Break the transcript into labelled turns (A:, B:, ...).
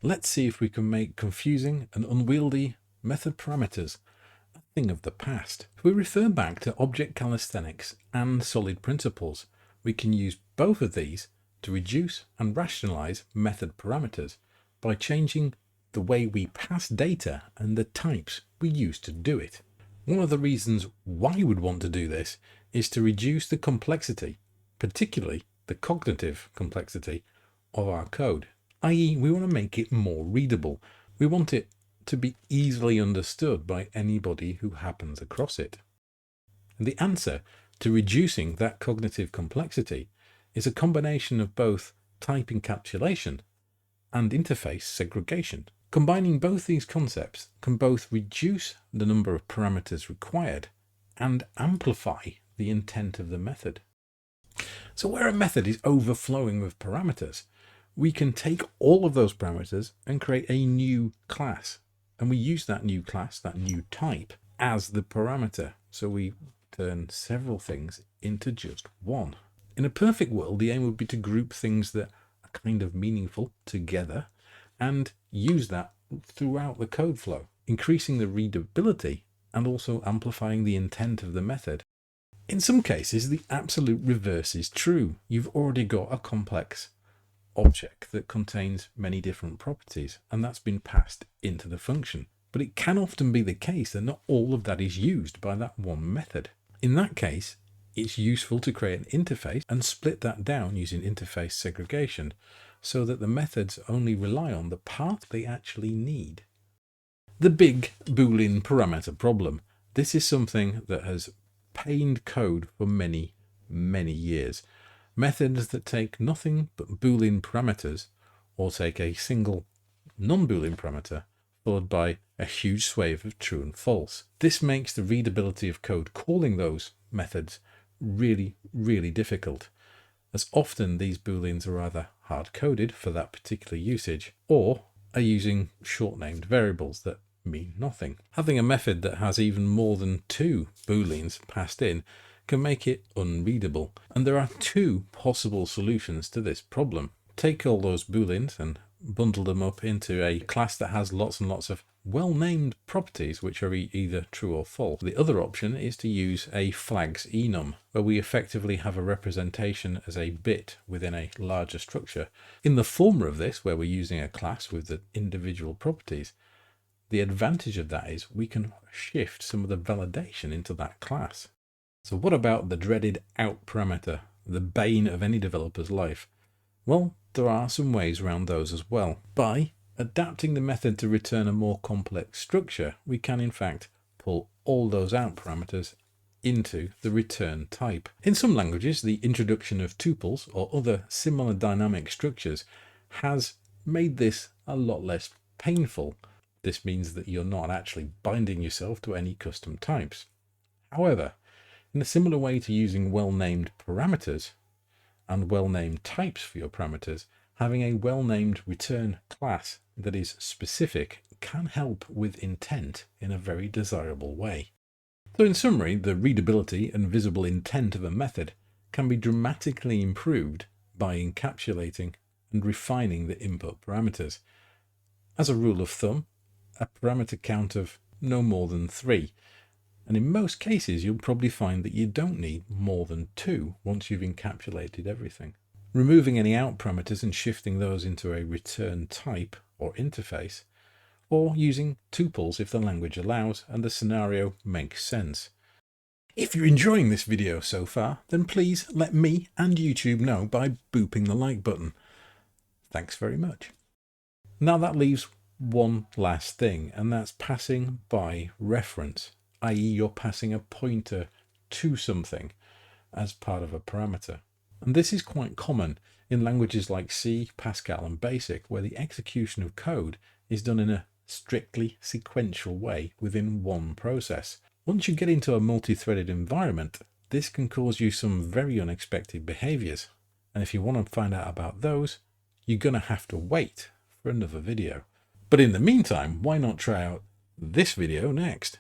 A: Let's see if we can make confusing and unwieldy method parameters a thing of the past. If we refer back to object calisthenics and solid principles, we can use both of these to reduce and rationalize method parameters by changing the way we pass data and the types we use to do it. One of the reasons why we would want to do this is to reduce the complexity, particularly the cognitive complexity of our code, i.e. we want to make it more readable. We want it to be easily understood by anybody who happens across it. And the answer to reducing that cognitive complexity is a combination of both type encapsulation and interface segregation. Combining both these concepts can both reduce the number of parameters required and amplify the intent of the method. So where a method is overflowing with parameters, we can take all of those parameters and create a new class. And we use that new class, that new type, as the parameter. So we turn several things into just one. In a perfect world, the aim would be to group things that are kind of meaningful together and use that throughout the code flow, increasing the readability and also amplifying the intent of the method. In some cases, the absolute reverse is true. You've already got a complex object that contains many different properties, and that's been passed into the function. But it can often be the case that not all of that is used by that one method. In that case, it's useful to create an interface and split that down using interface segregation so that the methods only rely on the part they actually need. The big Boolean parameter problem. This is something that has pained code for many, many years. Methods that take nothing but Boolean parameters or take a single non-Boolean parameter followed by a huge swathe of true and false. This makes the readability of code calling those methods really, really difficult, as often these Booleans are either hard-coded for that particular usage or are using short-named variables that mean nothing. Having a method that has even more than 2 Booleans passed in can make it unreadable, and there are 2 possible solutions to this problem. Take all those Booleans and bundle them up into a class that has lots and lots of well-named properties which are either true or false. The other option is to use a flags enum, where we effectively have a representation as a bit within a larger structure. In the former of this, where we're using a class with the individual properties, the advantage of that is we can shift some of the validation into that class. So what about the dreaded out parameter, the bane of any developer's life? Well, there are some ways around those as well. By adapting the method to return a more complex structure, we can in fact pull all those out parameters into the return type. In some languages, the introduction of tuples or other similar dynamic structures has made this a lot less painful. This means that you're not actually binding yourself to any custom types. However, in a similar way to using well-named parameters and well-named types for your parameters, having a well-named return class that is specific can help with intent in a very desirable way. So in summary, the readability and visible intent of a method can be dramatically improved by encapsulating and refining the input parameters. As a rule of thumb, a parameter count of no more than 3. And in most cases, you'll probably find that you don't need more than 2 once you've encapsulated everything. Removing any out parameters and shifting those into a return type or interface, or using tuples if the language allows and the scenario makes sense. If you're enjoying this video so far, then please let me and YouTube know by booping the like button. Thanks very much. Now that leaves one last thing, and that's passing by reference, i.e. you're passing a pointer to something as part of a parameter. And this is quite common in languages like C, Pascal and BASIC, where the execution of code is done in a strictly sequential way within one process. Once you get into a multi-threaded environment, this can cause you some very unexpected behaviors. And if you want to find out about those, you're going to have to wait for another video. But in the meantime, why not try out this video next?